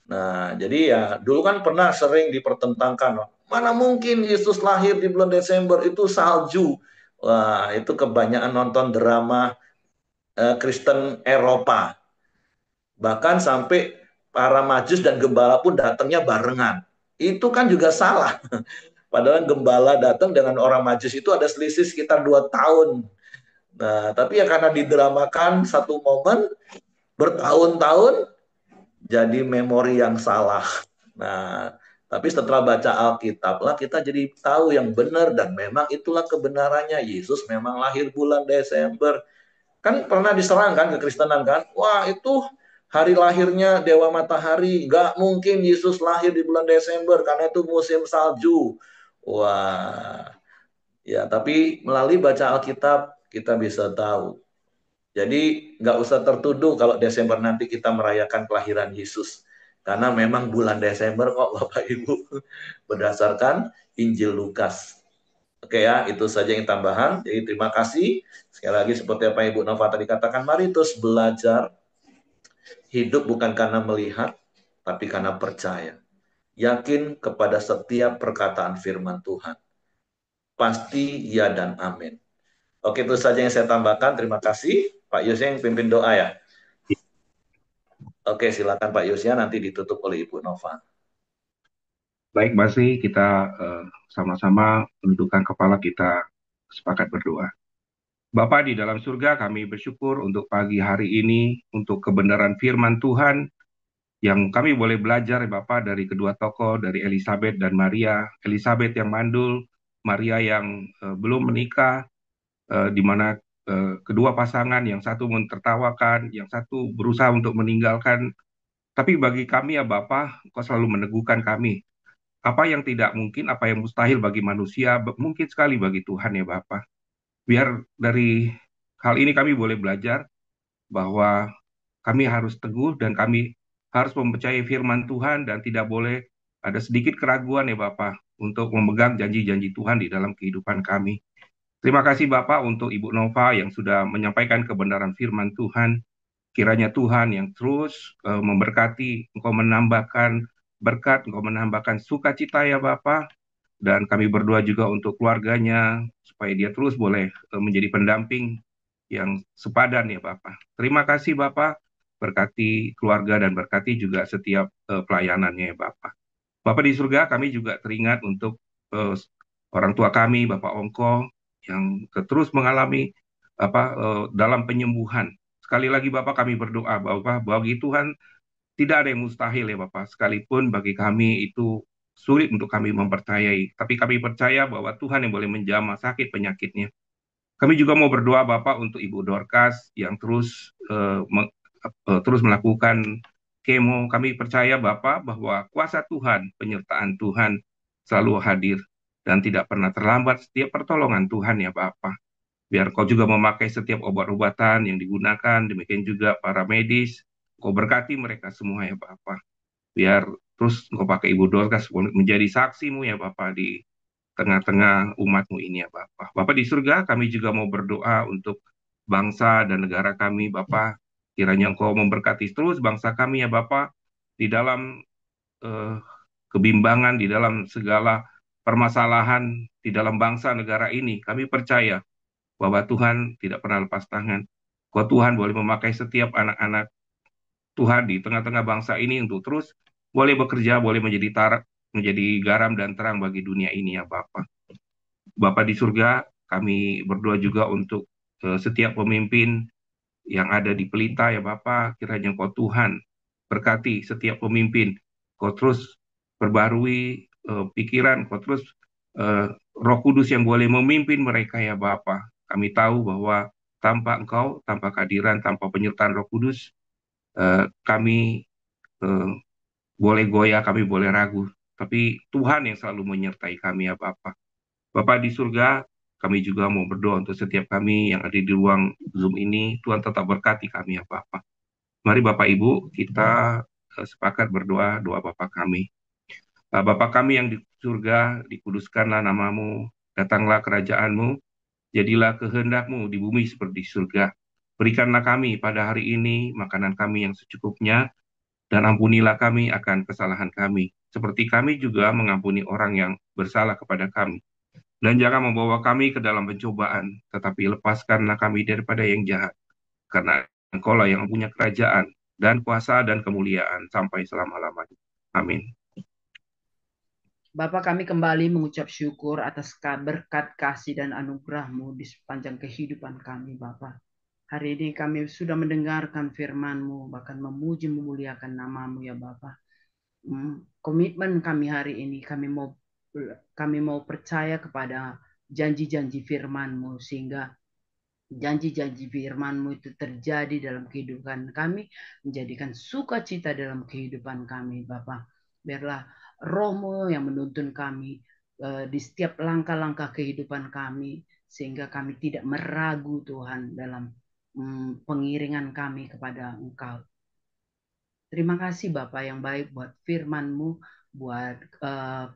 Nah, jadi ya dulu kan pernah sering dipertentangkan. Mana mungkin Yesus lahir di bulan Desember, itu salju. Wah, itu kebanyakan nonton drama Kristen Eropa. Bahkan sampai para majus dan gembala pun datangnya barengan. Itu kan juga salah. Padahal gembala datang dengan orang majus itu ada selisih sekitar 2 tahun. Nah, tapi ya karena didramakan satu momen, bertahun-tahun, jadi memori yang salah. Nah, tapi setelah baca Alkitab lah kita jadi tahu yang benar dan memang itulah kebenarannya. Yesus memang lahir bulan Desember. Kan pernah diserang kan kekristenan kan? Wah, itu hari lahirnya Dewa Matahari. Nggak mungkin Yesus lahir di bulan Desember karena itu musim salju. Wah, ya tapi melalui baca Alkitab kita bisa tahu. Jadi nggak usah tertuduh kalau Desember nanti kita merayakan kelahiran Yesus. Karena memang bulan Desember kok Bapak Ibu. Berdasarkan Injil Lukas. Oke ya, itu saja yang tambahan. Jadi terima kasih. Sekali lagi seperti apa Ibu Nova tadi katakan, mari terus belajar. Hidup bukan karena melihat, tapi karena percaya. Yakin kepada setiap perkataan firman Tuhan. Pasti ya dan amin. Oke, itu saja yang saya tambahkan. Terima kasih. Pak Yusya yang pimpin doa ya. Oke, silakan Pak Yusya, nanti ditutup oleh Ibu Nova. Baik, Basi, kita sama-sama menundukkan kepala, kita sepakat berdoa. Bapa di dalam surga, kami bersyukur untuk pagi hari ini, untuk kebenaran firman Tuhan, yang kami boleh belajar, Bapak, dari kedua tokoh, dari Elizabeth dan Maria. Elizabeth yang mandul, Maria yang belum menikah, di mana kedua pasangan, yang satu mentertawakan, yang satu berusaha untuk meninggalkan. Tapi bagi kami ya Bapak, Kau selalu meneguhkan kami. Apa yang tidak mungkin, apa yang mustahil bagi manusia, mungkin sekali bagi Tuhan ya Bapak. Biar dari hal ini kami boleh belajar bahwa kami harus teguh dan kami harus mempercayai firman Tuhan dan tidak boleh ada sedikit keraguan ya Bapak untuk memegang janji-janji Tuhan di dalam kehidupan kami. Terima kasih Bapak untuk Ibu Nova yang sudah menyampaikan kebenaran firman Tuhan. Kiranya Tuhan yang terus memberkati, Engkau menambahkan berkat, Engkau menambahkan sukacita ya Bapak. Dan kami berdoa juga untuk keluarganya, supaya dia terus boleh menjadi pendamping yang sepadan ya Bapak. Terima kasih Bapak, berkati keluarga dan berkati juga setiap pelayanannya ya Bapak. Bapak di surga, kami juga teringat untuk orang tua kami, Bapak Ongko, yang terus mengalami dalam penyembuhan. Sekali lagi Bapak kami berdoa bahwa bagi Tuhan tidak ada yang mustahil ya Bapak. Sekalipun bagi kami itu sulit untuk kami mempercayai. Tapi kami percaya bahwa Tuhan yang boleh menjamah sakit penyakitnya. Kami juga mau berdoa Bapak untuk Ibu Dorcas yang terus melakukan kemo. Kami percaya Bapak bahwa kuasa Tuhan, penyertaan Tuhan selalu hadir dan tidak pernah terlambat setiap pertolongan Tuhan ya Bapak. Biar Kau juga memakai setiap obat-obatan yang digunakan, demikian juga para medis. Kau berkati mereka semua ya Bapak. Biar terus Kau pakai Ibu Dorcas menjadi saksimu ya Bapak di tengah-tengah umatmu ini ya Bapak. Bapak di surga, kami juga mau berdoa untuk bangsa dan negara kami Bapak. Kiranya Engkau memberkati terus bangsa kami ya Bapak di dalam eh, kebimbangan, di dalam segala permasalahan di dalam bangsa negara ini. Kami percaya bahwa Tuhan tidak pernah lepas tangan. Bahwa Tuhan boleh memakai setiap anak-anak Tuhan di tengah-tengah bangsa ini untuk terus boleh bekerja, boleh menjadi garam dan terang bagi dunia ini ya Bapak. Bapak di surga, kami berdoa juga untuk setiap pemimpin yang ada di Pelita ya Bapak, kiranya Engkau Tuhan berkati setiap pemimpin Kau terus perbarui pikiran, Kau terus Roh Kudus yang boleh memimpin mereka ya Bapa. Kami tahu bahwa tanpa Engkau, tanpa kehadiran, tanpa penyertaan Roh Kudus, kami eh, boleh goyah, kami boleh ragu. Tapi Tuhan yang selalu menyertai kami ya Bapa. Bapa di surga, kami juga mau berdoa untuk setiap kami yang ada di ruang Zoom ini. Tuhan tetap berkati kami ya Bapa. Mari Bapak Ibu, kita sepakat berdoa, doa Bapa kami. Bapa kami yang di surga, dikuduskanlah namamu, datanglah kerajaanmu, jadilah kehendakmu di bumi seperti di surga. Berikanlah kami pada hari ini makanan kami yang secukupnya, dan ampunilah kami akan kesalahan kami, seperti kami juga mengampuni orang yang bersalah kepada kami. Dan jangan membawa kami ke dalam pencobaan, tetapi lepaskanlah kami daripada yang jahat. Karena Engkaulah yang punya kerajaan, dan kuasa dan kemuliaan sampai selama-lamanya. Amin. Bapa, kami kembali mengucap syukur atas berkat kasih dan anugerah-Mu di sepanjang kehidupan kami, Bapa. Hari ini kami sudah mendengarkan firman-Mu, bahkan memuji memuliakan nama-Mu ya Bapa. Komitmen kami hari ini, kami mau percaya kepada janji-janji firman-Mu, sehingga janji-janji firman-Mu itu terjadi dalam kehidupan kami, menjadikan sukacita dalam kehidupan kami, Bapa. Biarlah Roh-Mu yang menuntun kami di setiap langkah-langkah kehidupan kami, sehingga kami tidak meragu Tuhan dalam pengiringan kami kepada Engkau. Terima kasih Bapak yang baik buat firman-Mu, buat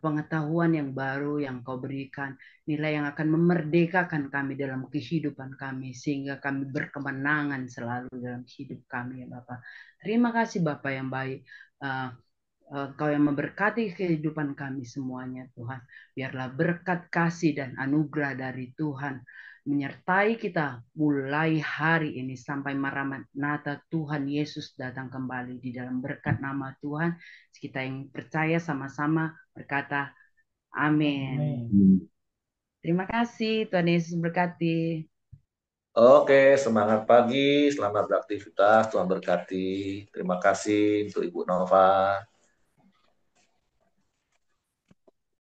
pengetahuan yang baru yang Kau berikan, nilai yang akan memerdekakan kami dalam kehidupan kami, sehingga kami berkemenangan selalu dalam hidup kami ya Bapak. Terima kasih Bapak yang baik. Kau yang memberkati kehidupan kami semuanya Tuhan. Biarlah berkat kasih dan anugerah dari Tuhan menyertai kita mulai hari ini sampai Maranatha Tuhan Yesus datang kembali. Di dalam berkat nama Tuhan, kita yang percaya sama-sama berkata amin. Terima kasih, Tuhan Yesus berkati. Oke, semangat pagi, selamat beraktivitas, Tuhan berkati. Terima kasih untuk Ibu Nova.